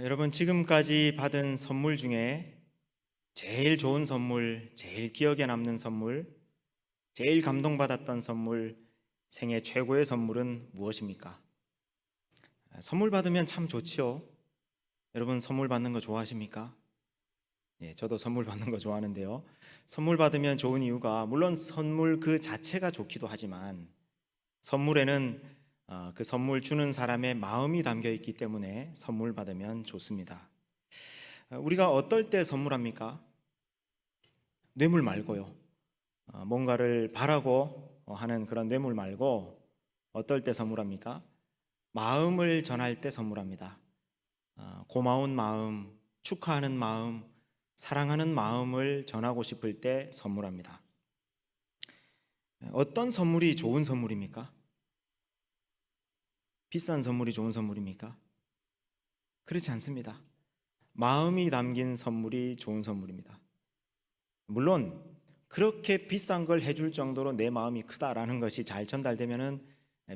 여러분 지금까지 받은 선물 중에 제일 좋은 선물, 제일 기억에 남는 선물, 제일 감동받았던 선물, 생애 최고의 선물은 무엇입니까? 선물 받으면 참 좋지요. 여러분 선물 받는 거 좋아하십니까? 예, 저도 선물 받는 거 좋아하는데요. 선물 받으면 좋은 이유가 물론 선물 그 자체가 좋기도 하지만 선물에는 그 선물 주는 사람의 마음이 담겨 있기 때문에 선물 받으면 좋습니다. 우리가 어떨 때 선물합니까? 뇌물 말고요. 뭔가를 바라고 하는 그런 뇌물 말고 어떨 때 선물합니까? 마음을 전할 때 선물합니다. 고마운 마음, 축하하는 마음, 사랑하는 마음을 전하고 싶을 때 선물합니다. 어떤 선물이 좋은 선물입니까? 비싼 선물이 좋은 선물입니까? 그렇지 않습니다. 마음이 담긴 선물이 좋은 선물입니다. 물론 그렇게 비싼 걸 해줄 정도로 내 마음이 크다라는 것이 잘 전달되면은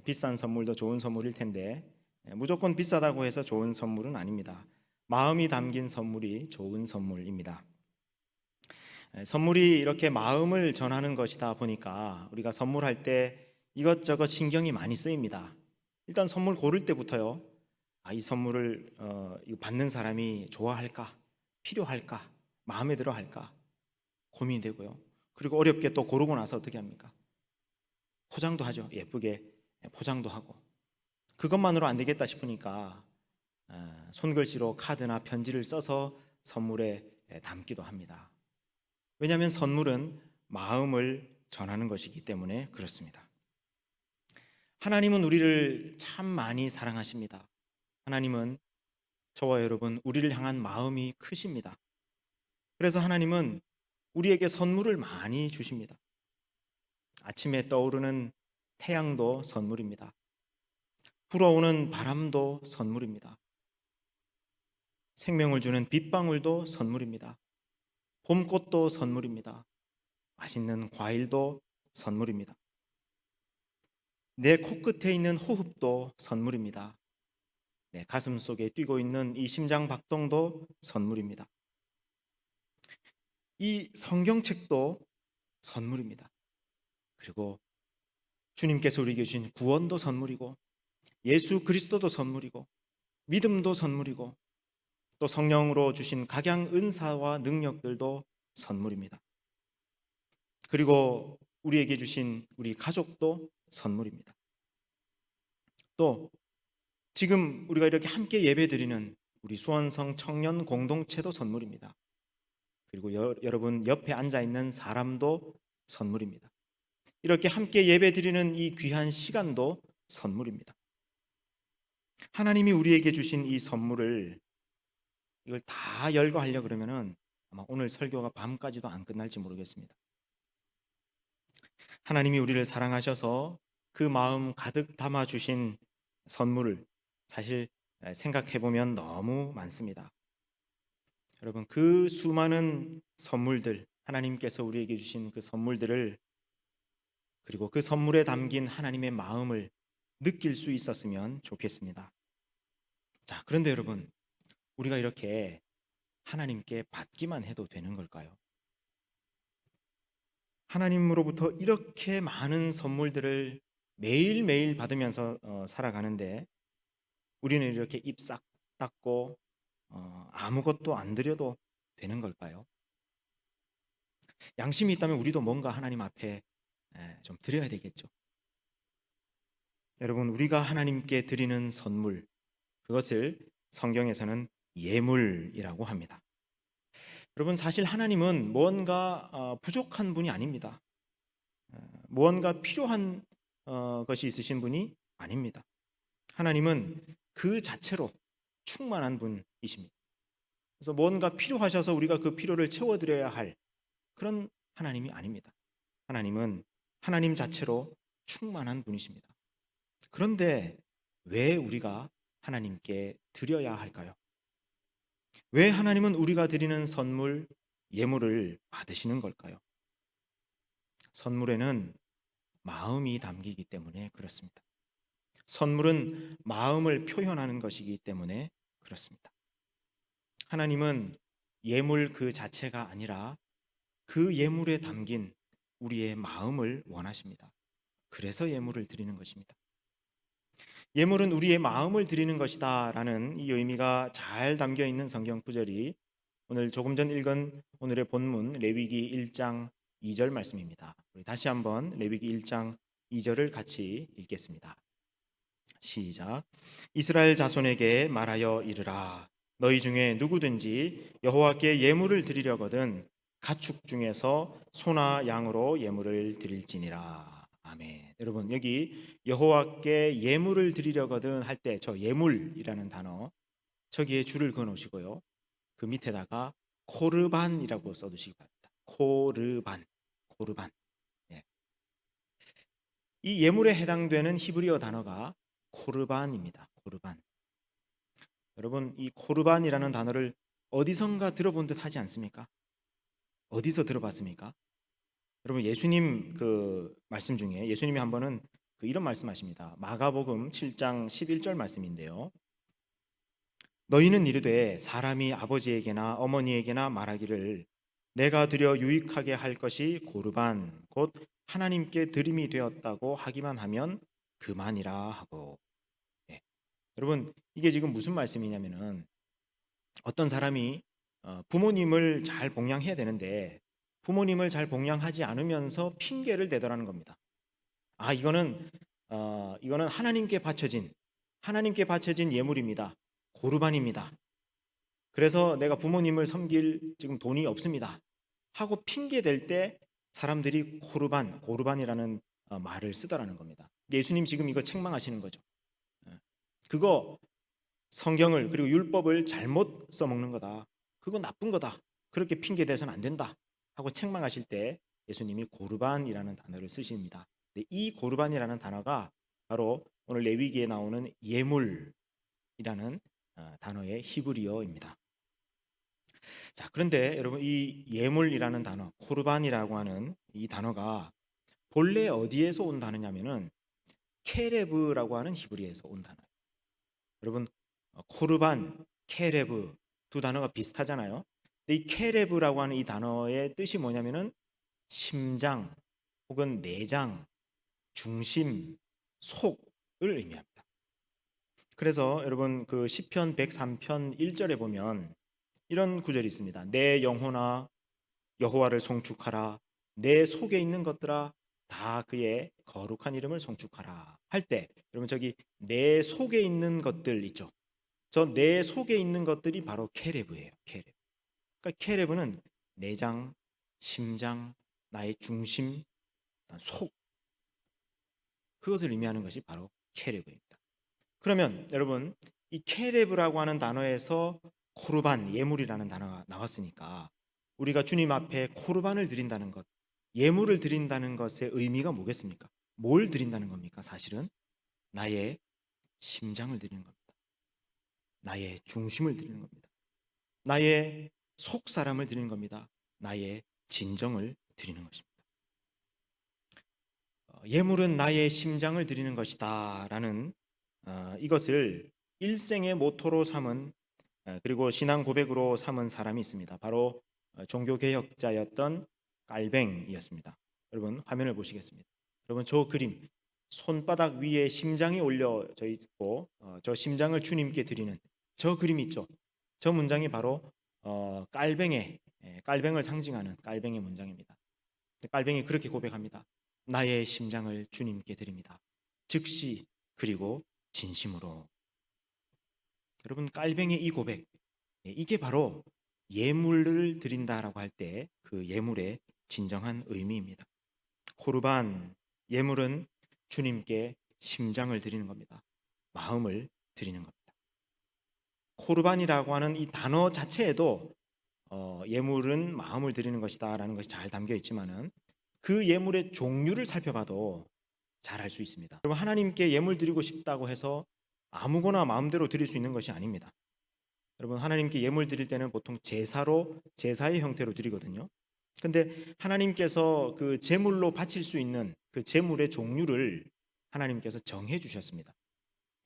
비싼 선물도 좋은 선물일 텐데 무조건 비싸다고 해서 좋은 선물은 아닙니다. 마음이 담긴 선물이 좋은 선물입니다. 선물이 이렇게 마음을 전하는 것이다 보니까 우리가 선물할 때 이것저것 신경이 많이 쓰입니다. 일단 선물 고를 때부터요. 이 선물을 이거 받는 사람이 좋아할까? 필요할까? 마음에 들어 할까? 고민이 되고요. 그리고 어렵게 또 고르고 나서 어떻게 합니까? 포장도 하죠. 예쁘게 포장도 하고. 그것만으로 안 되겠다 싶으니까 손글씨로 카드나 편지를 써서 선물에 담기도 합니다. 왜냐하면 선물은 마음을 전하는 것이기 때문에 그렇습니다. 하나님은 우리를 참 많이 사랑하십니다. 하나님은 저와 여러분 우리를 향한 마음이 크십니다. 그래서 하나님은 우리에게 선물을 많이 주십니다. 아침에 떠오르는 태양도 선물입니다. 불어오는 바람도 선물입니다. 생명을 주는 빗방울도 선물입니다. 봄꽃도 선물입니다. 맛있는 과일도 선물입니다. 내 코끝에 있는 호흡도 선물입니다. 내 가슴 속에 뛰고 있는 이 심장 박동도 선물입니다. 이 성경책도 선물입니다. 그리고 주님께서 우리에게 주신 구원도 선물이고 예수 그리스도도 선물이고 믿음도 선물이고 또 성령으로 주신 각양 은사와 능력들도 선물입니다. 그리고 우리에게 주신 우리 가족도 선물입니다. 또 지금 우리가 이렇게 함께 예배드리는 우리 수원성 청년 공동체도 선물입니다. 그리고 여러분 옆에 앉아 있는 사람도 선물입니다. 이렇게 함께 예배드리는 이 귀한 시간도 선물입니다. 하나님이 우리에게 주신 이 선물을 이걸 다 열거하려 그러면은 아마 오늘 설교가 밤까지도 안 끝날지 모르겠습니다. 하나님이 우리를 사랑하셔서 그 마음 가득 담아 주신 선물을 사실 생각해 보면 너무 많습니다. 여러분 그 수많은 선물들 하나님께서 우리에게 주신 그 선물들을 그리고 그 선물에 담긴 하나님의 마음을 느낄 수 있었으면 좋겠습니다. 자, 그런데 여러분 우리가 이렇게 하나님께 받기만 해도 되는 걸까요? 하나님으로부터 이렇게 많은 선물들을 매일매일 받으면서 살아가는데 우리는 이렇게 입 싹 닫고 아무것도 안 드려도 되는 걸까요? 양심이 있다면 우리도 뭔가 하나님 앞에 좀 드려야 되겠죠. 여러분 우리가 하나님께 드리는 선물 그것을 성경에서는 예물이라고 합니다. 여러분 사실 하나님은 뭔가 부족한 분이 아닙니다. 무언가 필요한 것이 있으신 분이 아닙니다. 하나님은 그 자체로 충만한 분이십니다. 그래서 뭔가 필요하셔서 우리가 그 필요를 채워드려야 할 그런 하나님이 아닙니다. 하나님은 하나님 자체로 충만한 분이십니다. 그런데 왜 우리가 하나님께 드려야 할까요? 왜 하나님은 우리가 드리는 선물, 예물을 받으시는 걸까요? 선물에는 마음이 담기기 때문에 그렇습니다. 선물은 마음을 표현하는 것이기 때문에 그렇습니다. 하나님은 예물 그 자체가 아니라 그 예물에 담긴 우리의 마음을 원하십니다. 그래서 예물을 드리는 것입니다. 예물은 우리의 마음을 드리는 것이다 라는 이 의미가 잘 담겨 있는 성경 구절이 오늘 조금 전 읽은 오늘의 본문 레위기 1장 2절 말씀입니다. 우리 다시 한번 레위기 1장 2절을 같이 읽겠습니다. 시작. 이스라엘 자손에게 말하여 이르라. 너희 중에 누구든지 여호와께 예물을 드리려거든 가축 중에서 소나 양으로 예물을 드릴지니라. 아멘. 여러분, 여기 여호와께 예물을 드리려거든 할 때 저 예물이라는 단어 저기에 줄을 그어 놓으시고요. 그 밑에다가 코르반이라고 써두시기 바랍니다. 코르반, 코르반. 예. 이 예물에 해당되는 히브리어 단어가 코르반입니다. 코르반. 여러분, 이 코르반이라는 단어를 어디선가 들어본 듯 하지 않습니까? 어디서 들어봤습니까? 여러분, 예수님 그 말씀 중에 예수님이 한 번은 이런 말씀하십니다. 마가복음 7장 11절 말씀인데요. 너희는 이르되 사람이 아버지에게나 어머니에게나 말하기를 내가 드려 유익하게 할 것이 고르반 곧 하나님께 드림이 되었다고 하기만 하면 그만이라 하고. 네. 여러분, 이게 지금 무슨 말씀이냐면은 어떤 사람이 부모님을 잘 봉양해야 되는데 부모님을 잘 봉양하지 않으면서 핑계를 대더라는 겁니다. 아, 이거는 하나님께 바쳐진 예물입니다. 고르반입니다. 그래서 내가 부모님을 섬길 지금 돈이 없습니다 하고 핑계 댈 때 사람들이 고르반이라는 말을 쓰더라는 겁니다. 예수님 지금 이거 책망하시는 거죠. 그거 성경을 그리고 율법을 잘못 써먹는 거다. 그거 나쁜 거다. 그렇게 핑계 대서는 안 된다 하고 책망하실 때 예수님이 고르반이라는 단어를 쓰십니다. 이 고르반이라는 단어가 바로 오늘 레위기에 나오는 예물이라는 단어의 히브리어입니다. 자, 그런데 여러분, 이 예물이라는 단어, 코르반이라고 하는 이 단어가 본래 어디에서 온 단어냐면은 케레브라고 하는 히브리에서 온 단어예요. 여러분, 코르반, 케레브 두 단어가 비슷하잖아요. 근데 이 케레브라고 하는 이 단어의 뜻이 뭐냐면은 심장 혹은 내장, 중심, 속을 의미합니다. 그래서 여러분 그 시편 103편 1절에 보면 이런 구절이 있습니다. 내 영혼아 여호와를 송축하라. 내 속에 있는 것들아 다 그의 거룩한 이름을 송축하라. 할 때 여러분 저기 내 속에 있는 것들 있죠. 저 내 속에 있는 것들이 바로 케레브예요. 케레브. 그러니까 케레브는 내장, 심장, 나의 중심, 속 그것을 의미하는 것이 바로 케레브입니다. 그러면 여러분 이 케레브라고 하는 단어에서 코르반 예물이라는 단어가 나왔으니까 우리가 주님 앞에 코르반을 드린다는 것, 예물을 드린다는 것의 의미가 뭐겠습니까? 뭘 드린다는 겁니까? 사실은 나의 심장을 드리는 겁니다. 나의 중심을 드리는 겁니다. 나의 속 사람을 드리는 겁니다. 나의 진정을 드리는 것입니다. 예물은 나의 심장을 드리는 것이다라는 이것을 일생의 모토로 삼은 그리고 신앙 고백으로 삼은 사람이 있습니다. 바로 종교개혁자였던 깔뱅이었습니다. 여러분 화면을 보시겠습니다. 여러분 저 그림 손바닥 위에 심장이 올려져 있고 저 심장을 주님께 드리는 저 그림 있죠. 저 문장이 바로 깔뱅을 상징하는 깔뱅의 문장입니다. 깔뱅이 그렇게 고백합니다. 나의 심장을 주님께 드립니다. 즉시 그리고 진심으로. 여러분 깔뱅의 이 고백 이게 바로 예물을 드린다라고 할 때 그 예물의 진정한 의미입니다. 코르반 예물은 주님께 심장을 드리는 겁니다. 마음을 드리는 겁니다. 코르반이라고 하는 이 단어 자체에도 예물은 마음을 드리는 것이다라는 것이 잘 담겨 있지만은 그 예물의 종류를 살펴봐도 잘 알 수 있습니다. 여러분 하나님께 예물 드리고 싶다고 해서 아무거나 마음대로 드릴 수 있는 것이 아닙니다. 여러분 하나님께 예물 드릴 때는 보통 제사의 형태로 드리거든요. 근데 하나님께서 그 제물로 바칠 수 있는 그 제물의 종류를 하나님께서 정해 주셨습니다.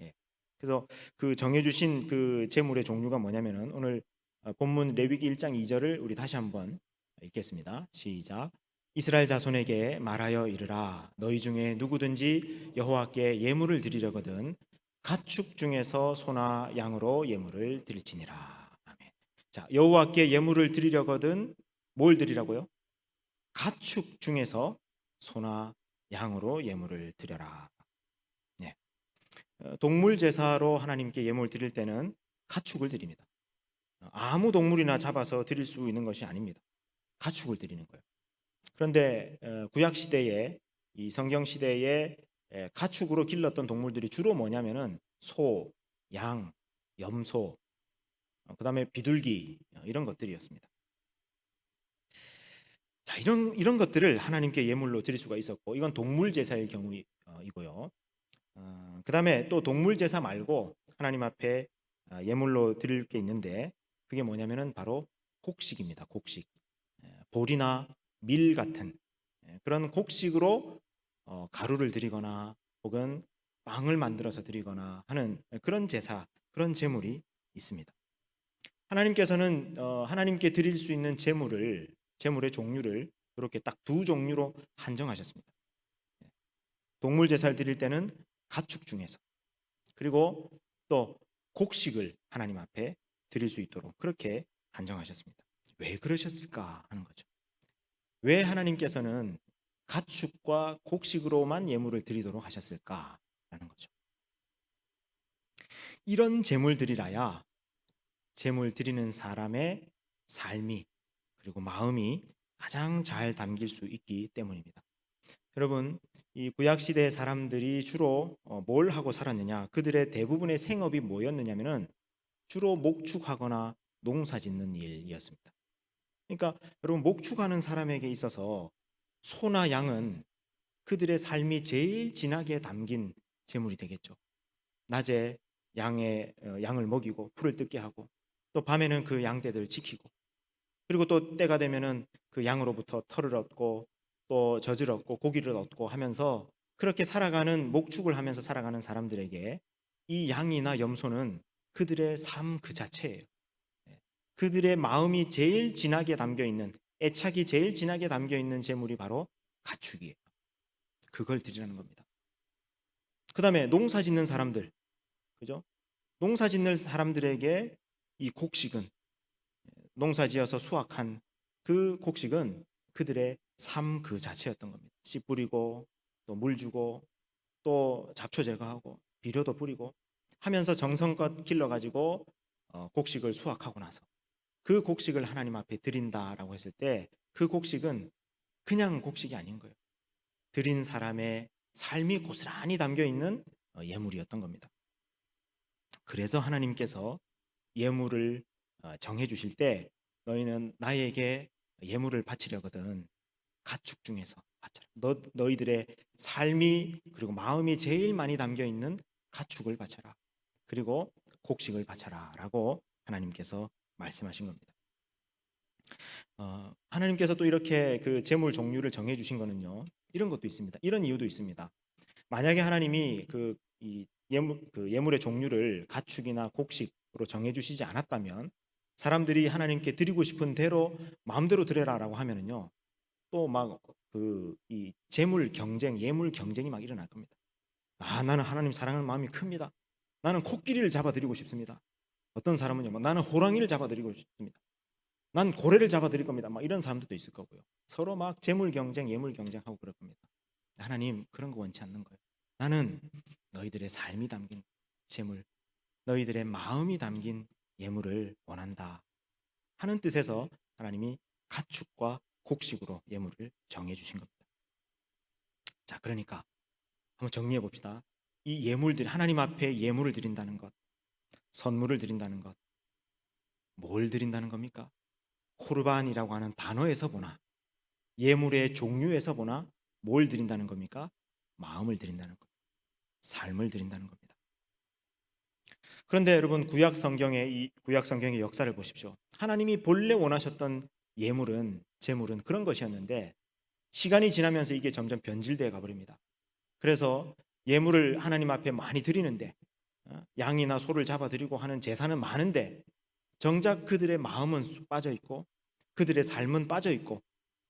예. 그래서 그 정해 주신 그 제물의 종류가 뭐냐면은 오늘 본문 레위기 1장 2절을 우리 다시 한번 읽겠습니다. 시작. 이스라엘 자손에게 말하여 이르라. 너희 중에 누구든지 여호와께 예물을 드리려거든 가축 중에서 소나 양으로 예물을 드릴지니라. 아멘. 자, 여호와께 예물을 드리려거든 뭘 드리라고요? 가축 중에서 소나 양으로 예물을 드려라. 네. 동물 제사로 하나님께 예물 드릴 때는 가축을 드립니다. 아무 동물이나 잡아서 드릴 수 있는 것이 아닙니다. 가축을 드리는 거예요. 그런데 구약 시대에 이 성경 시대에 가축으로 길렀던 동물들이 주로 뭐냐면은 소, 양, 염소, 그다음에 비둘기 이런 것들이었습니다. 자, 이런 것들을 하나님께 예물로 드릴 수가 있었고, 이건 동물 제사일 경우이고요. 그다음에 또 동물 제사 말고 하나님 앞에 예물로 드릴 게 있는데 그게 뭐냐면은 바로 곡식입니다. 곡식, 보리나 밀 같은 그런 곡식으로 가루를 드리거나 혹은 빵을 만들어서 드리거나 하는 그런 제사, 그런 제물이 있습니다. 하나님께서는 하나님께 드릴 수 있는 제물의 종류를 그렇게 딱 두 종류로 한정하셨습니다. 동물 제사를 드릴 때는 가축 중에서, 그리고 또 곡식을 하나님 앞에 드릴 수 있도록 그렇게 한정하셨습니다. 왜 그러셨을까 하는 거죠. 왜 하나님께서는 가축과 곡식으로만 예물을 드리도록 하셨을까라는 거죠. 이런 제물들이라야 제물 드리는 사람의 삶이 그리고 마음이 가장 잘 담길 수 있기 때문입니다. 여러분, 이 구약 시대의 사람들이 주로 뭘 하고 살았느냐? 그들의 대부분의 생업이 뭐였느냐면은 주로 목축하거나 농사짓는 일이었습니다. 그러니까 여러분, 목축하는 사람에게 있어서 소나 양은 그들의 삶이 제일 진하게 담긴 제물이 되겠죠. 낮에 양을 먹이고 풀을 뜯게 하고, 또 밤에는 그 양떼들을 지키고, 그리고 또 때가 되면은 그 양으로부터 털을 얻고 또 젖을 얻고 고기를 얻고 하면서 그렇게 살아가는, 목축을 하면서 살아가는 사람들에게 이 양이나 염소는 그들의 삶 그 자체예요. 그들의 마음이 제일 진하게 담겨 있는, 애착이 제일 진하게 담겨 있는 제물이 바로 가축이에요. 그걸 드리라는 겁니다. 그다음에 농사 짓는 사람들, 그죠? 농사 짓는 사람들에게 이 곡식은, 농사지어서 수확한 그 곡식은 그들의 삶 그 자체였던 겁니다. 씨 뿌리고 또 물 주고 또 잡초 제거하고 비료도 뿌리고 하면서 정성껏 길러가지고 곡식을 수확하고 나서 그 곡식을 하나님 앞에 드린다라고 했을 때 그 곡식은 그냥 곡식이 아닌 거예요. 드린 사람의 삶이 고스란히 담겨 있는 예물이었던 겁니다. 그래서 하나님께서 예물을 정해 주실 때 너희는 나에게 예물을 바치려거든 가축 중에서 바쳐라. 너희들의 삶이 그리고 마음이 제일 많이 담겨 있는 가축을 바쳐라. 그리고 곡식을 바쳐라 라고 하나님께서 말씀하신 겁니다. 하나님께서 또 이렇게 그 제물 종류를 정해 주신 거는요, 이런 것도 있습니다. 이런 이유도 있습니다. 만약에 하나님이 이 예물의 종류를 가축이나 곡식으로 정해 주시지 않았다면 사람들이 하나님께 드리고 싶은 대로 마음대로 드려라라고 하면은요, 또 막 이 재물 경쟁, 예물 경쟁이 막 일어날 겁니다. 나는 하나님 사랑하는 마음이 큽니다. 나는 코끼리를 잡아드리고 싶습니다. 어떤 사람은요, 나는 호랑이를 잡아드리고 싶습니다. 난 고래를 잡아드릴 겁니다. 막 이런 사람들도 있을 거고요. 서로 막 재물 경쟁, 예물 경쟁하고 그럴 겁니다. 하나님 그런 거 원치 않는 거예요. 나는 너희들의 삶이 담긴 재물, 너희들의 마음이 담긴 예물을 원한다 하는 뜻에서 하나님이 가축과 곡식으로 예물을 정해 주신 겁니다. 자, 그러니까 한번 정리해 봅시다. 이 예물들, 하나님 앞에 예물을 드린다는 것, 선물을 드린다는 것, 뭘 드린다는 겁니까? 코르반이라고 하는 단어에서 보나, 예물의 종류에서 보나 뭘 드린다는 겁니까? 마음을 드린다는 겁니다. 삶을 드린다는 겁니다. 그런데 여러분, 구약 성경의 역사를 보십시오. 하나님이 본래 원하셨던 제물은 그런 것이었는데 시간이 지나면서 이게 점점 변질되어 가버립니다. 그래서 예물을 하나님 앞에 많이 드리는데, 양이나 소를 잡아드리고 하는 제사는 많은데 정작 그들의 마음은 빠져 있고 그들의 삶은 빠져 있고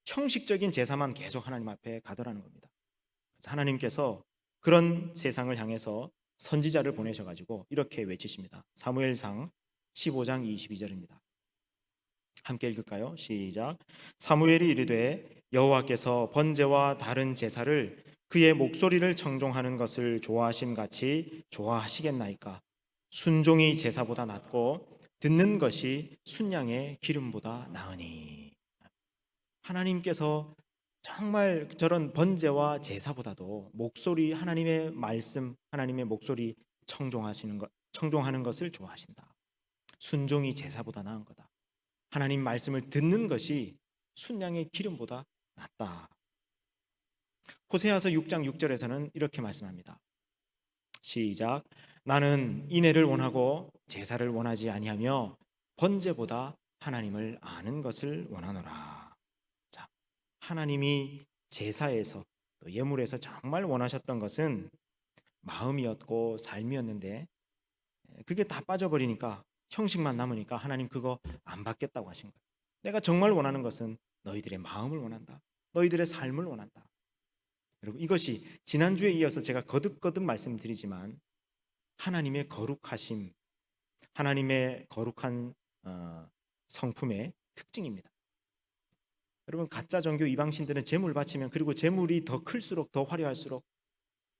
형식적인 제사만 계속 하나님 앞에 가더라는 겁니다. 그래서 하나님께서 그런 세상을 향해서 선지자를 보내셔 가지고 이렇게 외치십니다. 사무엘상 15장 22절입니다. 함께 읽을까요? 시작. 사무엘이 이르되 여호와께서 번제와 다른 제사를 그의 목소리를 청종하는 것을 좋아하심 같이 좋아하시겠나이까. 순종이 제사보다 낫고 듣는 것이 순양의 기름보다 나으니. 하나님께서 정말 저런 번제와 제사보다도 목소리, 하나님의 말씀, 하나님의 목소리 청종하는 것을 좋아하신다. 순종이 제사보다 나은 거다. 하나님 말씀을 듣는 것이 순양의 기름보다 낫다. 호세아서 6장 6절에서는 이렇게 말씀합니다. 시작. 나는 인애를 원하고 제사를 원하지 아니하며 번제보다 하나님을 아는 것을 원하노라. 자, 하나님이 제사에서 또 예물에서 정말 원하셨던 것은 마음이었고 삶이었는데 그게 다 빠져버리니까 형식만 남으니까 하나님 그거 안 받겠다고 하신 거예요. 내가 정말 원하는 것은 너희들의 마음을 원한다. 너희들의 삶을 원한다. 여러분, 이것이 지난주에 이어서 제가 거듭거듭 말씀드리지만 하나님의 거룩하심, 하나님의 거룩한 성품의 특징입니다. 여러분, 가짜 종교 이방신들은 제물 바치면 그리고 제물이 더 클수록 더 화려할수록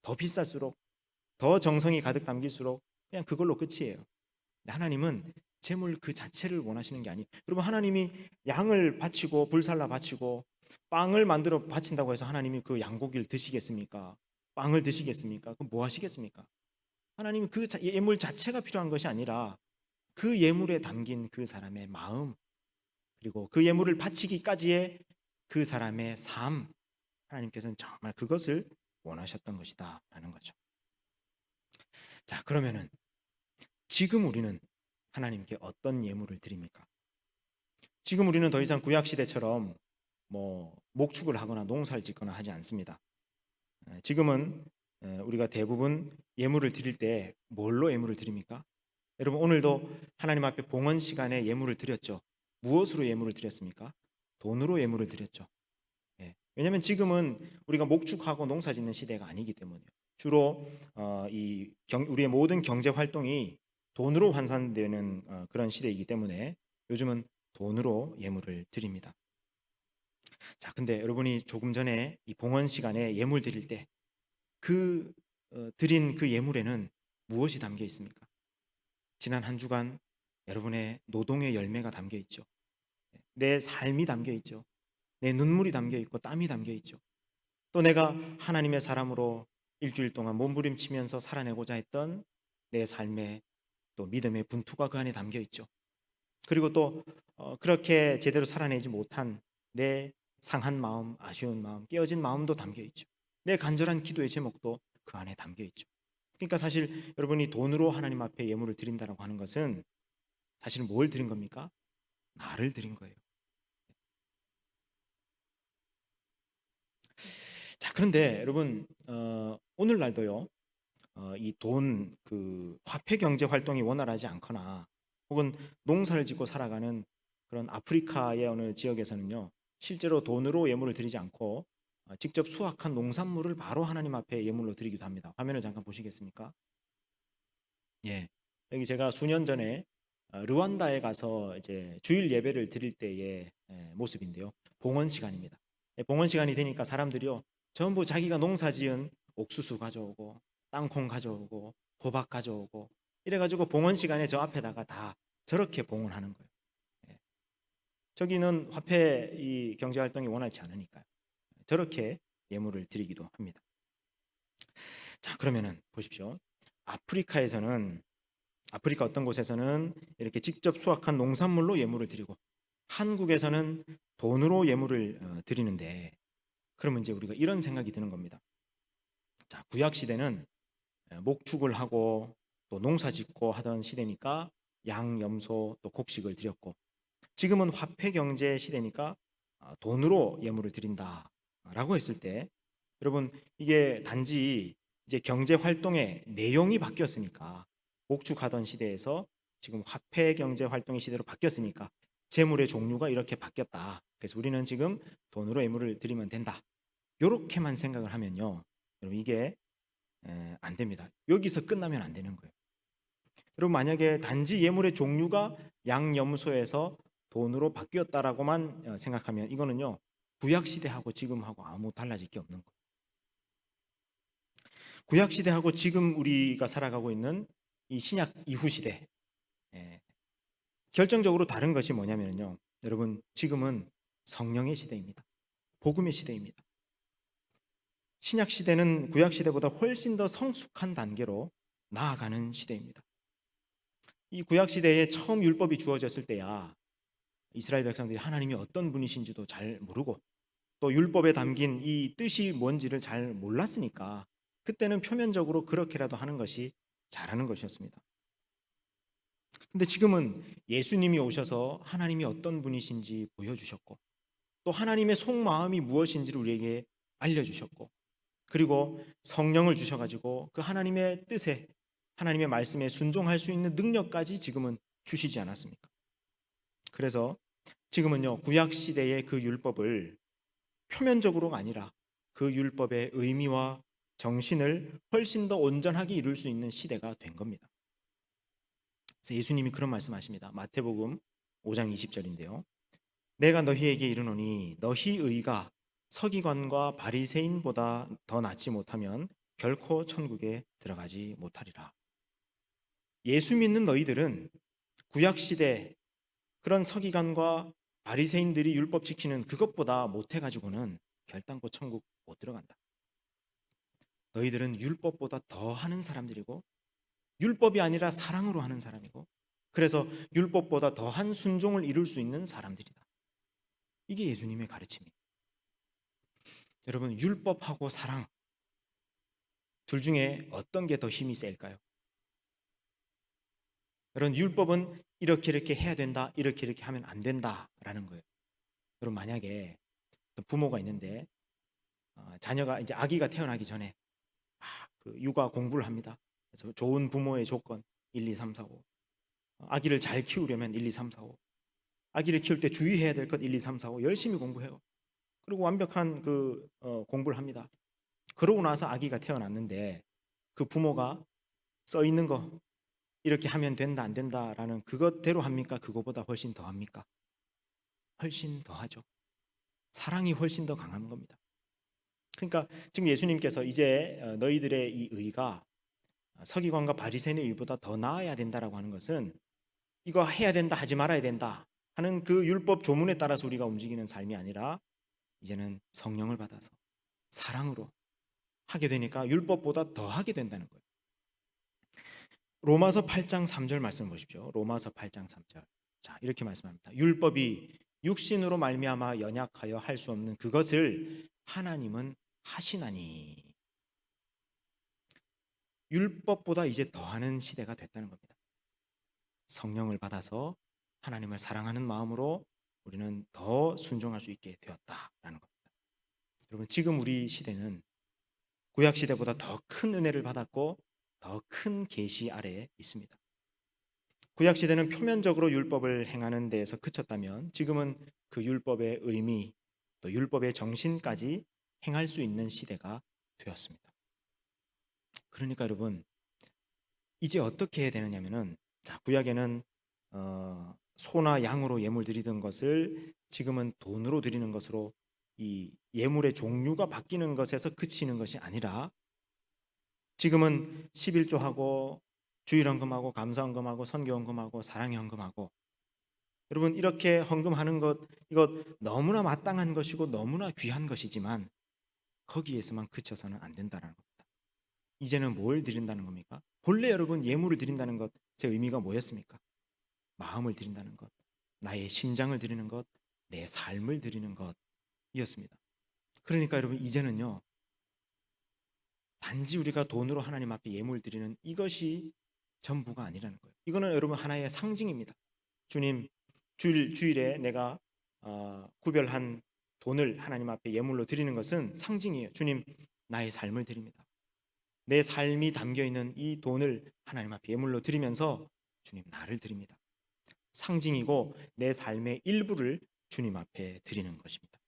더 비쌀수록 더 정성이 가득 담길수록 그냥 그걸로 끝이에요. 하나님은 제물 그 자체를 원하시는 게 아니에요. 여러분, 하나님이 양을 바치고 불살라 바치고 빵을 만들어 바친다고 해서 하나님이 그 양고기를 드시겠습니까? 빵을 드시겠습니까? 그럼 뭐 하시겠습니까? 하나님은 그 예물 자체가 필요한 것이 아니라 그 예물에 담긴 그 사람의 마음, 그리고 그 예물을 바치기까지의 그 사람의 삶, 하나님께서는 정말 그것을 원하셨던 것이다 라는 거죠. 자, 그러면은 지금 우리는 하나님께 어떤 예물을 드립니까? 지금 우리는 더 이상 구약시대처럼 목축을 하거나 농사를 짓거나 하지 않습니다. 지금은 우리가 대부분 예물을 드릴 때 뭘로 예물을 드립니까? 여러분, 오늘도 하나님 앞에 봉헌 시간에 예물을 드렸죠. 무엇으로 예물을 드렸습니까? 돈으로 예물을 드렸죠. 왜냐하면 지금은 우리가 목축하고 농사 짓는 시대가 아니기 때문이에요. 주로 우리의 모든 경제 활동이 돈으로 환산되는 그런 시대이기 때문에 요즘은 돈으로 예물을 드립니다. 자, 근데 여러분이 조금 전에 이 봉헌 시간에 예물 드릴 때 드린 그 예물에는 무엇이 담겨 있습니까? 지난 한 주간 여러분의 노동의 열매가 담겨 있죠. 내 삶이 담겨 있죠. 내 눈물이 담겨 있고 땀이 담겨 있죠. 또 내가 하나님의 사람으로 일주일 동안 몸부림치면서 살아내고자 했던 내 삶의 또 믿음의 분투가 그 안에 담겨 있죠. 그리고 또 그렇게 제대로 살아내지 못한 내 상한 마음, 아쉬운 마음, 깨어진 마음도 담겨 있죠. 내 간절한 기도의 제목도 그 안에 담겨 있죠. 그러니까 사실 여러분이 돈으로 하나님 앞에 예물을 드린다라고 하는 것은 사실 뭘 드린 겁니까? 나를 드린 거예요. 자, 그런데 여러분, 오늘날도요, 이 돈, 화폐 경제 활동이 원활하지 않거나 혹은 농사를 짓고 살아가는 그런 아프리카의 어느 지역에서는요, 실제로 돈으로 예물을 드리지 않고 직접 수확한 농산물을 바로 하나님 앞에 예물로 드리기도 합니다. 화면을 잠깐 보시겠습니까? 예, 여기 제가 수년 전에 르완다에 가서 이제 주일 예배를 드릴 때의 모습인데요. 봉헌 시간입니다. 봉헌 시간이 되니까 사람들이요, 전부 자기가 농사지은 옥수수 가져오고 땅콩 가져오고 호박 가져오고 이래가지고 봉헌 시간에 저 앞에다가 다 저렇게 봉헌하는 거예요. 저기는 화폐 이 경제 활동이 원활치 않으니까요. 저렇게 예물을 드리기도 합니다. 자, 그러면은 보십시오. 아프리카 어떤 곳에서는 이렇게 직접 수확한 농산물로 예물을 드리고 한국에서는 돈으로 예물을 드리는데, 그러면 이제 우리가 이런 생각이 드는 겁니다. 자, 구약 시대는 목축을 하고 또 농사 짓고 하던 시대니까 양, 염소, 또 곡식을 드렸고, 지금은 화폐 경제 시대니까 돈으로 예물을 드린다라고 했을 때, 여러분, 이게 단지 이제 경제 활동의 내용이 바뀌었으니까 목축하던 시대에서 지금 화폐 경제 활동의 시대로 바뀌었으니까 재물의 종류가 이렇게 바뀌었다. 그래서 우리는 지금 돈으로 예물을 드리면 된다. 이렇게만 생각을 하면요, 여러분 이게 안 됩니다. 여기서 끝나면 안 되는 거예요. 여러분 만약에 단지 예물의 종류가 양염소에서 돈으로 바뀌었다라고만 생각하면 이거는요 구약 시대하고 지금하고 아무 달라질 게 없는 거예요. 구약 시대하고 지금 우리가 살아가고 있는 이 신약 이후 시대, 결정적으로 다른 것이 뭐냐면요, 여러분 지금은 성령의 시대입니다. 복음의 시대입니다. 신약 시대는 구약 시대보다 훨씬 더 성숙한 단계로 나아가는 시대입니다. 이 구약 시대에 처음 율법이 주어졌을 때야 이스라엘 백성들이 하나님이 어떤 분이신지도 잘 모르고 또 율법에 담긴 이 뜻이 뭔지를 잘 몰랐으니까 그때는 표면적으로 그렇게라도 하는 것이 잘하는 것이었습니다. 근데 지금은 예수님이 오셔서 하나님이 어떤 분이신지 보여주셨고 또 하나님의 속마음이 무엇인지를 우리에게 알려주셨고 그리고 성령을 주셔가지고 그 하나님의 뜻에 하나님의 말씀에 순종할 수 있는 능력까지 지금은 주시지 않았습니까? 그래서 지금은요 구약 시대의 그 율법을 표면적으로가 아니라 그 율법의 의미와 정신을 훨씬 더 온전하게 이룰 수 있는 시대가 된 겁니다. 그래서 예수님이 그런 말씀하십니다. 마태복음 5장 20절인데요. 내가 너희에게 이르노니 너희 의가 서기관과 바리새인보다 더 낫지 못하면 결코 천국에 들어가지 못하리라. 예수 믿는 너희들은 구약 시대 그런 서기관과 바리새인들이 율법 지키는 그것보다 못해 가지고는 결단코 천국 못 들어간다. 너희들은 율법보다 더 하는 사람들이고 율법이 아니라 사랑으로 하는 사람이고 그래서 율법보다 더한 순종을 이룰 수 있는 사람들이다. 이게 예수님의 가르침입니다. 여러분 율법하고 사랑 둘 중에 어떤 게 더 힘이 셀까요? 여러분 율법은 이렇게 해야 된다, 이렇게 하면 안 된다라는 거예요. 여러분 만약에 부모가 있는데 자녀가 이제 아기가 태어나기 전에 그 육아 공부를 합니다. 그래서 좋은 부모의 조건 1, 2, 3, 4, 5 아기를 잘 키우려면 1, 2, 3, 4, 5 아기를 키울 때 주의해야 될 것 1, 2, 3, 4, 5 열심히 공부해요. 그리고 완벽한 그 공부를 합니다. 그러고 나서 아기가 태어났는데 그 부모가 써 있는 거 이렇게 하면 된다 안 된다라는 그것대로 합니까? 그거보다 훨씬 더 합니까? 훨씬 더 하죠. 사랑이 훨씬 더 강한 겁니다. 그러니까 지금 예수님께서 이제 너희들의 이 의가 서기관과 바리새인의 의보다 더 나아야 된다라고 하는 것은 이거 해야 된다 하지 말아야 된다 하는 그 율법 조문에 따라서 우리가 움직이는 삶이 아니라 이제는 성령을 받아서 사랑으로 하게 되니까 율법보다 더 하게 된다는 거예요. 로마서 8장 3절 말씀 보십시오. 로마서 8장 3절. 자, 이렇게 말씀합니다. 율법이 육신으로 말미암아 연약하여 할 수 없는 그것을 하나님은 하시나니. 율법보다 이제 더하는 시대가 됐다는 겁니다. 성령을 받아서 하나님을 사랑하는 마음으로 우리는 더 순종할 수 있게 되었다라는 겁니다. 여러분 지금 우리 시대는 구약 시대보다 더 큰 은혜를 받았고 더 큰 계시 아래에 있습니다. 구약 시대는 표면적으로 율법을 행하는 데에서 그쳤다면 지금은 그 율법의 의미 또 율법의 정신까지 행할 수 있는 시대가 되었습니다. 그러니까 여러분 이제 어떻게 해야 되느냐면은 자 구약에는 소나 양으로 예물 드리던 것을 지금은 돈으로 드리는 것으로 이 예물의 종류가 바뀌는 것에서 그치는 것이 아니라 지금은 11조하고 주일헌금하고 감사헌금하고 선교헌금하고 사랑의 헌금하고 여러분 이렇게 헌금하는 것 이거 너무나 마땅한 것이고 너무나 귀한 것이지만 거기에서만 그쳐서는 안 된다는 겁니다. 이제는 뭘 드린다는 겁니까? 본래 여러분 예물을 드린다는 것 제 의미가 뭐였습니까? 마음을 드린다는 것, 나의 심장을 드리는 것, 내 삶을 드리는 것이었습니다. 그러니까 여러분 이제는요 단지 우리가 돈으로 하나님 앞에 예물 드리는 이것이 전부가 아니라는 거예요. 이거는 여러분 하나의 상징입니다. 주님 주일에 내가 구별한 돈을 하나님 앞에 예물로 드리는 것은 상징이에요. 주님 나의 삶을 드립니다. 내 삶이 담겨있는 이 돈을 하나님 앞에 예물로 드리면서 주님 나를 드립니다. 상징이고 내 삶의 일부를 주님 앞에 드리는 것입니다.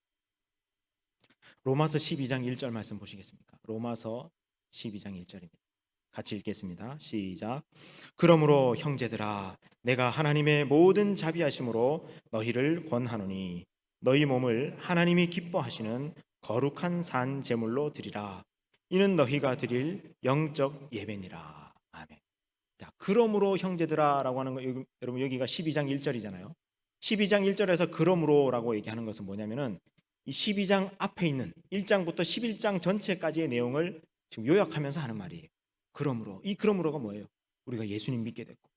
로마서 12장 1절 말씀 보시겠습니까? 로마서 12장 1절입니다. 같이 읽겠습니다. 시작. 그러므로 형제들아 내가 하나님의 모든 자비하심으로 너희를 권하노니 너희 몸을 하나님이 기뻐하시는 거룩한 산 제물로 드리라. 이는 너희가 드릴 영적 예배니라. 아멘. 자, 그러므로 형제들아라고 하는 거 여러분 여기가 12장 1절이잖아요. 12장 1절에서 그러므로라고 얘기하는 것은 뭐냐면은 이 12장 앞에 있는 1장부터 11장 전체까지의 내용을 지금 요약하면서 하는 말이에요. 그러므로 이 그러므로가 뭐예요? 우리가 예수님 믿게 됐고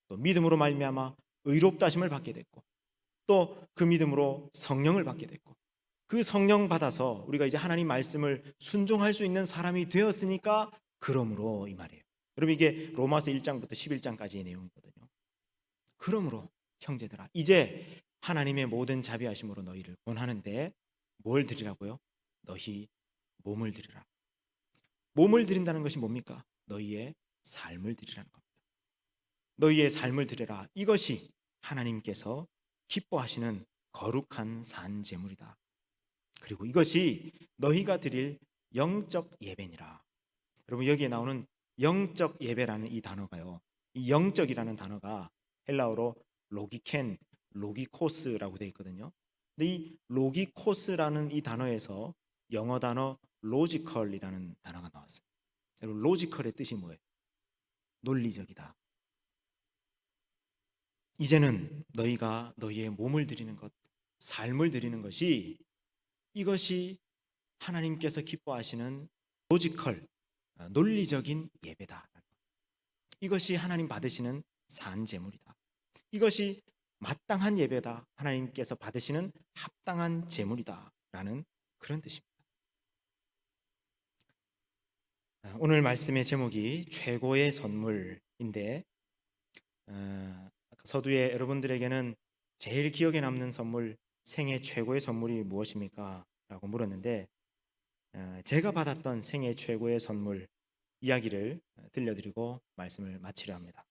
또 믿음으로 말미암아 의롭다 하심을 받게 됐고 또 그 믿음으로 성령을 받게 됐고 그 성령 받아서 우리가 이제 하나님 말씀을 순종할 수 있는 사람이 되었으니까 그러므로 이 말이에요. 여러분 이게 로마서 1장부터 11장까지의 내용이거든요. 그러므로 형제들아 이제 하나님의 모든 자비하심으로 너희를 권하는데 뭘 드리라고요? 너희 몸을 드리라. 몸을 드린다는 것이 뭡니까? 너희의 삶을 드리라는 겁니다. 너희의 삶을 드려라. 이것이 하나님께서 기뻐하시는 거룩한 산 제물이다. 그리고 이것이 너희가 드릴 영적 예배니라. 여러분 여기에 나오는 영적 예배라는 이 단어가요. 이 영적이라는 단어가 헬라어로 로기켄, 로기코스라고 되어 있거든요. 근데 이 로기코스라는 이 단어에서 영어 단어 로지컬이라는 단어가 나왔어요. 여러분 로지컬의 뜻이 뭐예요? 논리적이다. 이제는 너희가 너희의 몸을 드리는 것, 삶을 드리는 것이 이것이 하나님께서 기뻐하시는 로지컬, 논리적인 예배다. 이것이 하나님 받으시는 산 제물이다. 이것이 마땅한 예배다. 하나님께서 받으시는 합당한 제물이다라는 그런 뜻입니다. 오늘 말씀의 제목이 최고의 선물인데 서두에 여러분들에게는 제일 기억에 남는 선물, 생애 최고의 선물이 무엇입니까? 라고 물었는데 제가 받았던 생애 최고의 선물 이야기를 들려드리고 말씀을 마치려 합니다.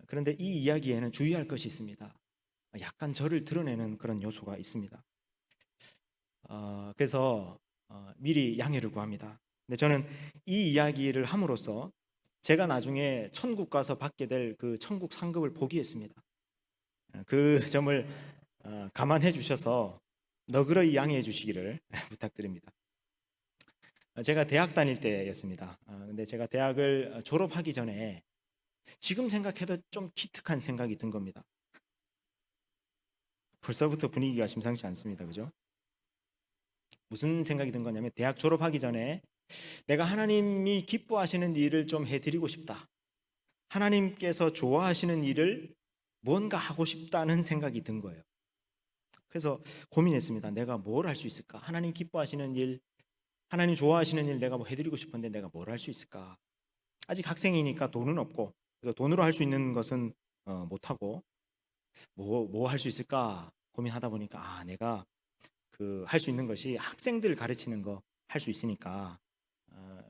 그런데 이 이야기에는 주의할 것이 있습니다. 약간 저를 드러내는 그런 요소가 있습니다. 그래서 미리 양해를 구합니다. 근데 저는 이 이야기를 함으로써 제가 나중에 천국 가서 받게 될 그 천국 상급을 포기했습니다. 그 점을 감안해 주셔서 너그러이 양해해 주시기를 부탁드립니다. 제가 대학 다닐 때였습니다. 근데 제가 대학을 졸업하기 전에 지금 생각해도 좀 기특한 생각이 든 겁니다. 벌써부터 분위기가 심상치 않습니다. 그죠? 무슨 생각이 든 거냐면 대학 졸업하기 전에 내가 하나님이 기뻐하시는 일을 좀 해드리고 싶다. 하나님께서 좋아하시는 일을 뭔가 하고 싶다는 생각이 든 거예요. 그래서 고민했습니다. 내가 뭘 할 수 있을까? 하나님 기뻐하시는 일, 하나님 좋아하시는 일 내가 뭐 해드리고 싶은데 내가 뭘 할 수 있을까? 아직 학생이니까 돈은 없고 그래서 돈으로 할 수 있는 것은 못하고 뭐 할 수 있을까 고민하다 보니까 내가 그 할 수 있는 것이 학생들 가르치는 거 할 수 있으니까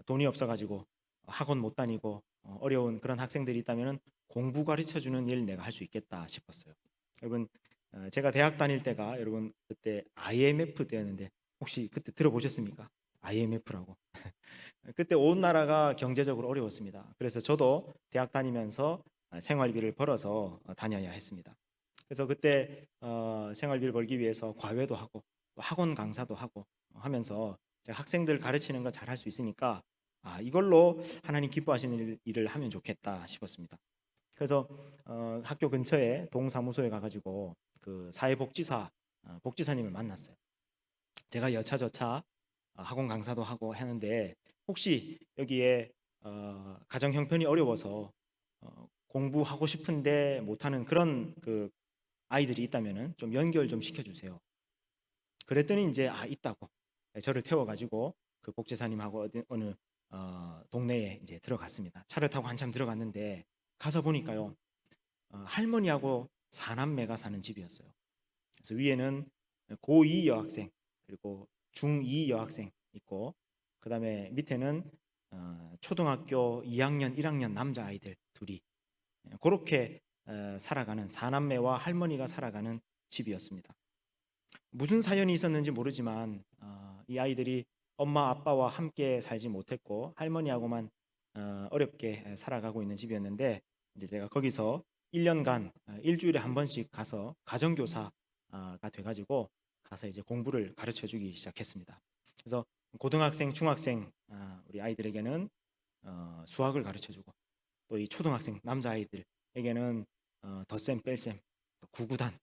돈이 없어가지고 학원 못 다니고 어려운 그런 학생들이 있다면 공부 가르쳐 주는 일 내가 할 수 있겠다 싶었어요. 여러분 제가 대학 다닐 때가 여러분 그때 IMF 때였는데 혹시 그때 들어보셨습니까? IMF라고. 그때 온 나라가 경제적으로 어려웠습니다. 그래서 저도 대학 다니면서 생활비를 벌어서 다녀야 했습니다. 그래서 그때 생활비를 벌기 위해서 과외도 하고 또 학원 강사도 하고 하면서 제가 학생들 가르치는 거 잘 할 수 있으니까 이걸로 하나님 기뻐하시는 일을 하면 좋겠다 싶었습니다. 그래서 학교 근처에 동사무소에 가가지고 그 사회복지사 복지사님을 만났어요. 제가 여차저차 학원 강사도 하고 하는데 혹시 여기에 가정 형편이 어려워서 공부하고 싶은데 못하는 그런 그 아이들이 있다면은 좀 연결 좀 시켜주세요. 그랬더니 이제 있다고 저를 태워가지고 그 복지사님하고 어느 동네에 이제 들어갔습니다. 차를 타고 한참 들어갔는데 가서 보니까요 할머니하고 사남매가 사는 집이었어요. 그래서 위에는 고2 여학생 그리고 중2 여학생 있고 그 다음에 밑에는 초등학교 2학년 1학년 남자아이들 둘이 그렇게 살아가는 사남매와 할머니가 살아가는 집이었습니다. 무슨 사연이 있었는지 모르지만 이 아이들이 엄마 아빠와 함께 살지 못했고 할머니하고만 어렵게 살아가고 있는 집이었는데 이제 제가 거기서 1년간 일주일에 한 번씩 가서 가정교사가 돼가지고 가서 이제 공부를 가르쳐 주기 시작했습니다. 그래서 고등학생, 중학생 우리 아이들에게는 수학을 가르쳐 주고 또 이 초등학생 남자 아이들에게는 덧셈, 뺄셈, 또 구구단,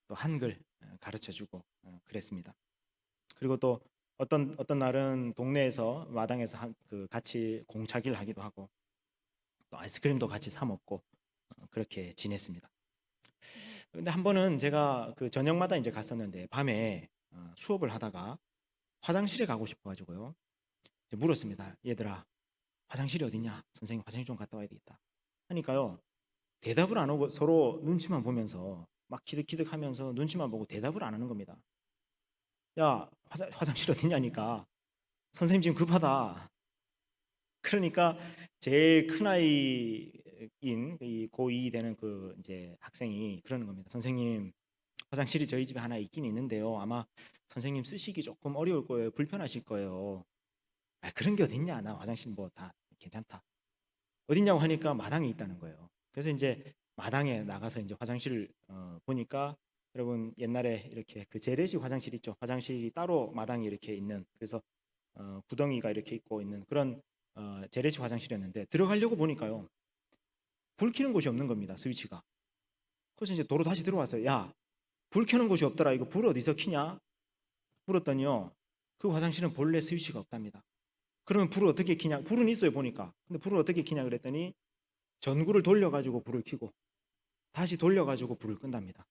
또 한글 가르쳐 주고 그랬습니다. 그리고 또 어떤 날은 동네에서 마당에서 그 같이 공차기를 하기도 하고 또 아이스크림도 같이 사 먹고 그렇게 지냈습니다. 근데 한 번은 제가 그 저녁마다 이제 갔었는데 밤에 수업을 하다가 화장실에 가고 싶어가지고요. 이제 물었습니다. 얘들아, 화장실이 어디냐? 선생님 화장실 좀 갔다 와야 되겠다. 하니까요. 대답을 안 하고 서로 눈치만 보면서 막 키득키득 하면서 눈치만 보고 대답을 안 하는 겁니다. 야, 화장실 어디냐니까. 선생님 지금 급하다. 그러니까 제일 큰 아이인 이 고2 되는 그 이제 학생이 그러는 겁니다. 선생님, 화장실이 저희 집에 하나 있긴 있는데요. 아마 선생님 쓰시기 조금 어려울 거예요. 불편하실 거예요. 아, 그런 게 어딨냐? 나 화장실 뭐 다 괜찮다. 어딨냐고 하니까 마당에 있다는 거예요. 그래서 이제 마당에 나가서 이제 화장실을 보니까 여러분 옛날에 이렇게 그 재래식 화장실 있죠. 화장실이 따로 마당에 이렇게 있는 그래서 구덩이가 이렇게 있고 있는 그런 재래식 화장실이었는데 들어가려고 보니까요. 불 켜는 곳이 없는 겁니다. 스위치가. 그래서 이제 도로 다시 들어와서 야, 불 켜는 곳이 없더라. 이거 불 어디서 켜냐? 물었더니요. 그 화장실은 본래 스위치가 없답니다. 그러면 불을 어떻게 켜냐? 불은 있어요 보니까. 근데 불을 어떻게 켜냐 그랬더니 전구를 돌려가지고 불을 켜고 다시 돌려가지고 불을 끈답니다.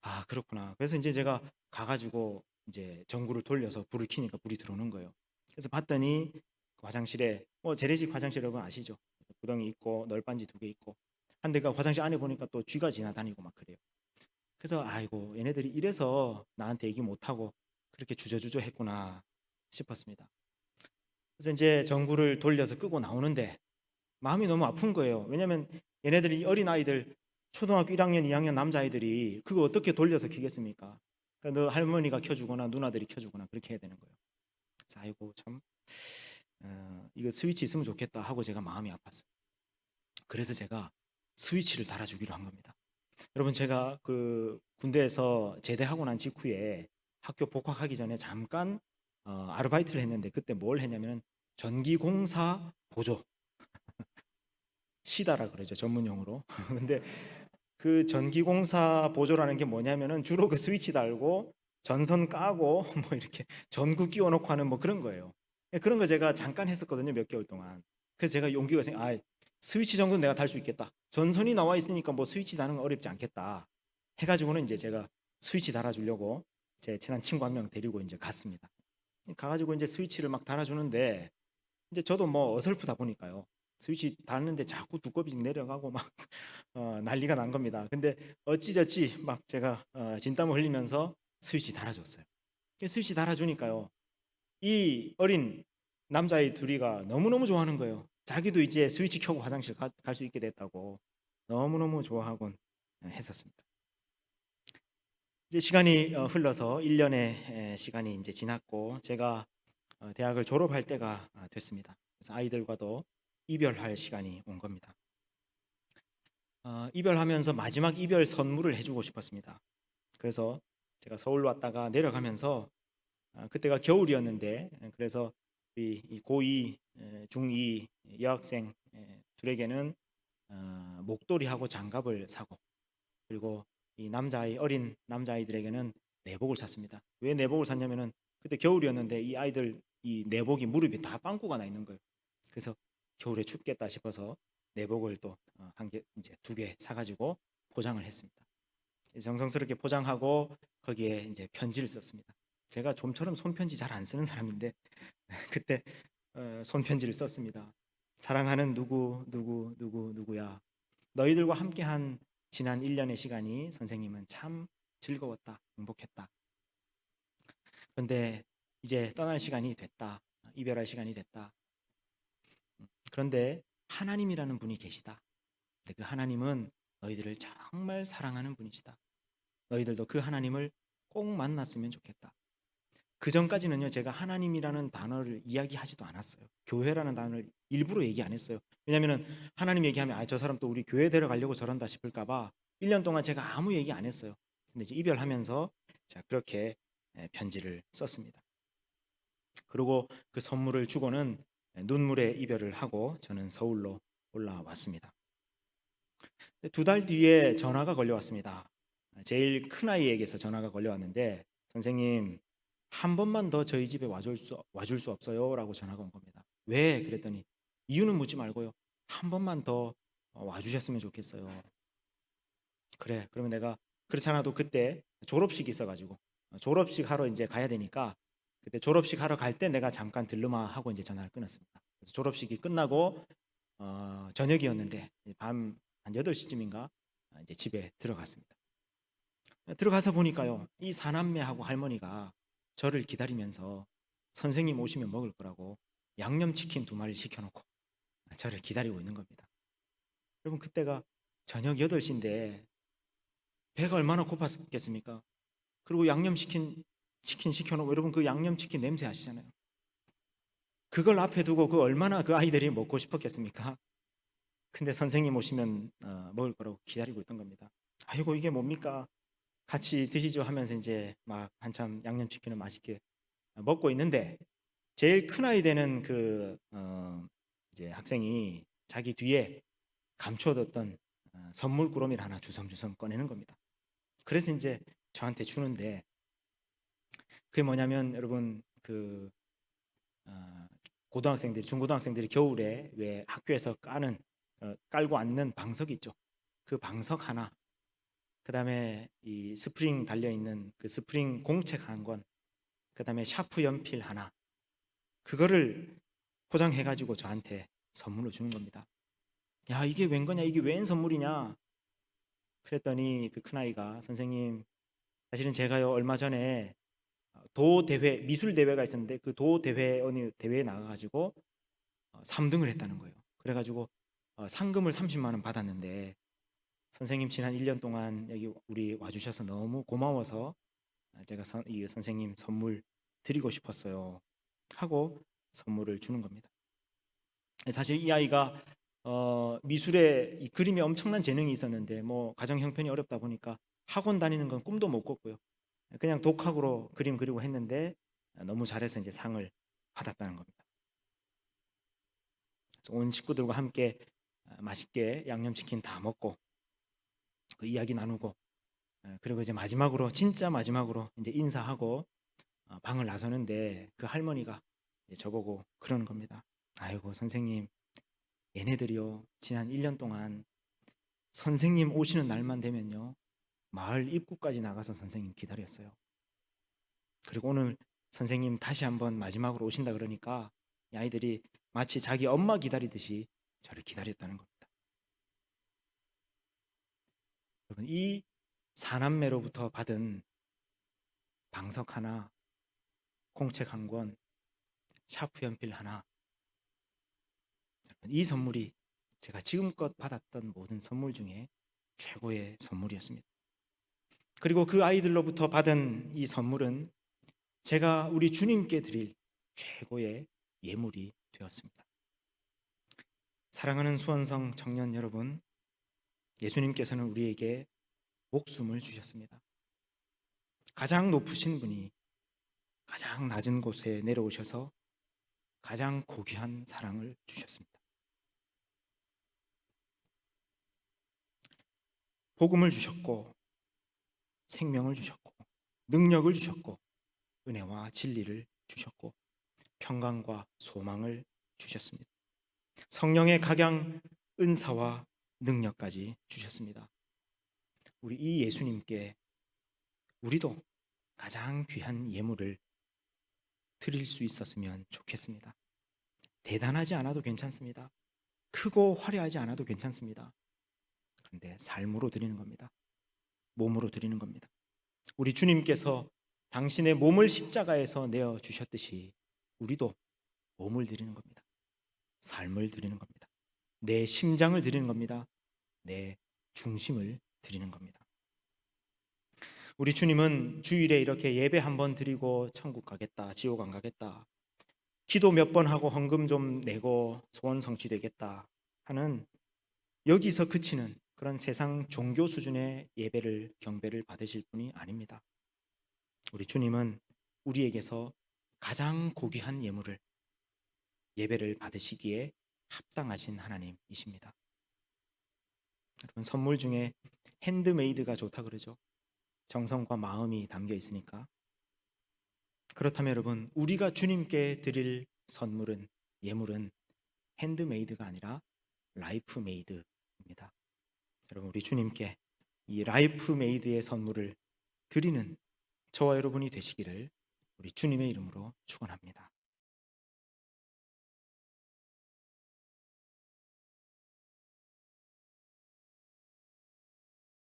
아 그렇구나. 그래서 이제 제가 가가지고 이제 전구를 돌려서 불을 켜니까 불이 들어오는 거예요. 그래서 봤더니 그 화장실에 뭐 재래식 화장실 여러분 아시죠? 구덩이 있고 널빤지 2개 있고 한 대가 화장실 안에 보니까 또 쥐가 지나다니고 막 그래요. 그래서 아이고 얘네들이 이래서 나한테 얘기 못하고 그렇게 주저주저 했구나 싶었습니다. 그래서 이제 전구를 돌려서 끄고 나오는데 마음이 너무 아픈 거예요. 왜냐하면 얘네들이 어린 아이들 초등학교 1학년, 2학년 남자아이들이 그거 어떻게 돌려서 키겠습니까? 그러니까 너 할머니가 켜주거나 누나들이 켜주거나 그렇게 해야 되는 거예요. 그래서 아이고 참 이거 스위치 있으면 좋겠다 하고 제가 마음이 아팠어요. 그래서 제가 스위치를 달아주기로 한 겁니다. 여러분 제가 그 군대에서 제대하고 난 직후에 학교 복학하기 전에 잠깐 아르바이트를 했는데 그때 뭘 했냐면 전기공사 보조 시다라 그러죠 전문 용어로. 근데 그 전기공사 보조라는 게 뭐냐면은 주로 그 스위치 달고 전선 까고 뭐 이렇게 전구 끼워 놓고 하는 뭐 그런 거예요. 그런 거 제가 잠깐 했었거든요 몇 개월 동안. 그래서 제가 용기가 스위치 정도는 내가 달 수 있겠다. 전선이 나와 있으니까 뭐 스위치 다는 건 어렵지 않겠다. 해가지고는 이제 제가 스위치 달아주려고 제 친한 친구 한 명 데리고 이제 갔습니다. 가가지고 이제 스위치를 막 달아주는데 이제 저도 뭐 어설프다 보니까요. 스위치 닿는데 자꾸 두꺼비 내려가고 막 난리가 난 겁니다. 근데 어찌저찌 막 제가 진땀을 흘리면서 스위치 달아줬어요. 스위치 달아주니까요. 이 어린 남자의 둘이가 너무너무 좋아하는 거예요. 자기도 이제 스위치 켜고 화장실 갈 수 있게 됐다고 너무너무 좋아하곤 했었습니다. 이제 시간이 흘러서 1년의 시간이 이제 지났고 제가 대학을 졸업할 때가 됐습니다. 그래서 아이들과도 이별할 시간이 온 겁니다. 이별하면서 마지막 이별 선물을 해주고 싶었습니다. 그래서 제가 서울로 왔다가 내려가면서 그때가 겨울이었는데 그래서 이 고2, 중2 여학생 둘에게는 목도리하고 장갑을 사고 그리고 이 어린 남자아이들에게는 내복을 샀습니다. 왜 내복을 샀냐면은 그때 겨울이었는데 이 아이들 이 내복이 무릎이 다 빵꾸가 나 있는 거예요. 그래서 겨울에 춥겠다 싶어서 내복을 또 한 개 이제 2개 사가지고 포장을 했습니다. 정성스럽게 포장하고 거기에 이제 편지를 썼습니다. 제가 좀처럼 손편지 잘 안 쓰는 사람인데 그때 손편지를 썼습니다. 사랑하는 누구 누구 누구 누구야. 너희들과 함께한 지난 1년의 시간이 선생님은 참 즐거웠다, 행복했다. 그런데 이제 떠날 시간이 됐다. 이별할 시간이 됐다. 그런데 하나님이라는 분이 계시다. 그 하나님은 너희들을 정말 사랑하는 분이시다. 너희들도 그 하나님을 꼭 만났으면 좋겠다. 그 전까지는요, 제가 하나님이라는 단어를 이야기하지도 않았어요. 교회라는 단어를 일부러 얘기 안 했어요. 왜냐하면 하나님 얘기하면 저 사람 또 우리 교회 데려가려고 저런다 싶을까봐 1년 동안 제가 아무 얘기 안 했어요. 근데 이제 이별하면서 자 그렇게 편지를 썼습니다. 그리고 그 선물을 주고는 눈물의 이별을 하고 저는 서울로 올라왔습니다. 2달 뒤에 전화가 걸려왔습니다. 제일 큰 아이에게서 전화가 걸려왔는데, 선생님 한 번만 더 저희 집에 와줄 수 없어요? 라고 전화가 온 겁니다. 왜? 그랬더니 이유는 묻지 말고요, 한 번만 더 와주셨으면 좋겠어요. 그래, 그러면 내가, 그렇잖아도 그때 졸업식이 있어가지고 졸업식 하러 이제 가야 되니까, 그때 졸업식 하러 갈 때 내가 잠깐 들르마 하고 이제 전화를 끊었습니다. 그래서 졸업식이 끝나고 저녁이었는데 밤 한 8시쯤인가 이제 집에 들어갔습니다. 들어가서 보니까요, 이 사남매하고 할머니가 저를 기다리면서 선생님 오시면 먹을 거라고 양념치킨 2마리 시켜놓고 저를 기다리고 있는 겁니다. 여러분, 그때가 저녁 8시인데 배가 얼마나 고팠겠습니까? 그리고 양념치킨 시켜놓고, 여러분 그 양념치킨 냄새 아시잖아요. 그걸 앞에 두고 그 얼마나 그 아이들이 먹고 싶었겠습니까? 근데 선생님 오시면 먹을 거라고 기다리고 있던 겁니다. 아이고, 이게 뭡니까? 같이 드시죠 하면서 이제 막 한참 양념치킨을 맛있게 먹고 있는데, 제일 큰 아이 되는 그 이제 학생이 자기 뒤에 감춰뒀던 선물 꾸러미를 하나 주섬주섬 꺼내는 겁니다. 그래서 이제 저한테 주는데, 그게 뭐냐면, 여러분 그 고등학생들이, 중고등학생들이 겨울에 왜 학교에서 깔고 앉는 방석 있죠. 그 방석 하나, 그 다음에 이 스프링 달려있는 그 스프링 공책 한 권, 그 다음에 샤프 연필 하나, 그거를 포장해가지고 저한테 선물로 주는 겁니다. 야, 이게 웬 거냐, 이게 웬 선물이냐. 그랬더니 그 큰아이가, 선생님 사실은 제가요 얼마 전에 도 대회, 미술 대회가 있었는데 그 도 대회, 어느 대회에 나가가지고 3등을 했다는 거예요. 그래가지고 상금을 30만 원 받았는데, 선생님 지난 1년 동안 여기 우리 와주셔서 너무 고마워서 제가 이 선생님 선물 드리고 싶었어요 하고 선물을 주는 겁니다. 사실 이 아이가 미술에, 이 그림에 엄청난 재능이 있었는데 뭐 가정 형편이 어렵다 보니까 학원 다니는 건 꿈도 못 꿨고요. 그냥 독학으로 그림 그리고 했는데 너무 잘해서 이제 상을 받았다는 겁니다. 온 식구들과 함께 맛있게 양념치킨 다 먹고 그 이야기 나누고, 그리고 이제 마지막으로, 진짜 마지막으로 이제 인사하고 방을 나서는데, 그 할머니가 이제 저보고 그러는 겁니다. 아이고 선생님, 얘네들이요 지난 1년 동안 선생님 오시는 날만 되면요 마을 입구까지 나가서 선생님 기다렸어요. 그리고 오늘 선생님 다시 한번 마지막으로 오신다 그러니까 이 아이들이 마치 자기 엄마 기다리듯이 저를 기다렸다는 겁니다. 여러분, 이 사남매로부터 받은 방석 하나, 공책 한 권, 샤프 연필 하나, 이 선물이 제가 지금껏 받았던 모든 선물 중에 최고의 선물이었습니다. 그리고 그 아이들로부터 받은 이 선물은 제가 우리 주님께 드릴 최고의 예물이 되었습니다. 사랑하는 수원성 청년 여러분, 예수님께서는 우리에게 목숨을 주셨습니다. 가장 높으신 분이 가장 낮은 곳에 내려오셔서 가장 고귀한 사랑을 주셨습니다. 복음을 주셨고, 생명을 주셨고, 능력을 주셨고, 은혜와 진리를 주셨고, 평강과 소망을 주셨습니다. 성령의 각양, 은사와 능력까지 주셨습니다. 우리 이 예수님께 우리도 가장 귀한 예물을 드릴 수 있었으면 좋겠습니다. 대단하지 않아도 괜찮습니다. 크고 화려하지 않아도 괜찮습니다. 그런데 삶으로 드리는 겁니다. 몸으로 드리는 겁니다. 우리 주님께서 당신의 몸을 십자가에서 내어 주셨듯이 우리도 몸을 드리는 겁니다. 삶을 드리는 겁니다. 내 심장을 드리는 겁니다. 내 중심을 드리는 겁니다. 우리 주님은 주일에 이렇게 예배 한번 드리고 천국 가겠다, 지옥 안 가겠다, 기도 몇 번 하고 헌금 좀 내고 소원 성취되겠다 하는 여기서 그치는 그런 세상 종교 수준의 예배를 경배를 받으실 분이 아닙니다. 우리 주님은 우리에게서 가장 고귀한 예물을 예배를 받으시기에 합당하신 하나님이십니다. 여러분, 선물 중에 핸드메이드가 좋다 그러죠. 정성과 마음이 담겨 있으니까. 그렇다면 여러분, 우리가 주님께 드릴 선물은, 예물은 핸드메이드가 아니라 라이프메이드입니다. 여러분, 우리 주님께 이 라이프메이드의 선물을 드리는 저와 여러분이 되시기를 우리 주님의 이름으로 축원합니다.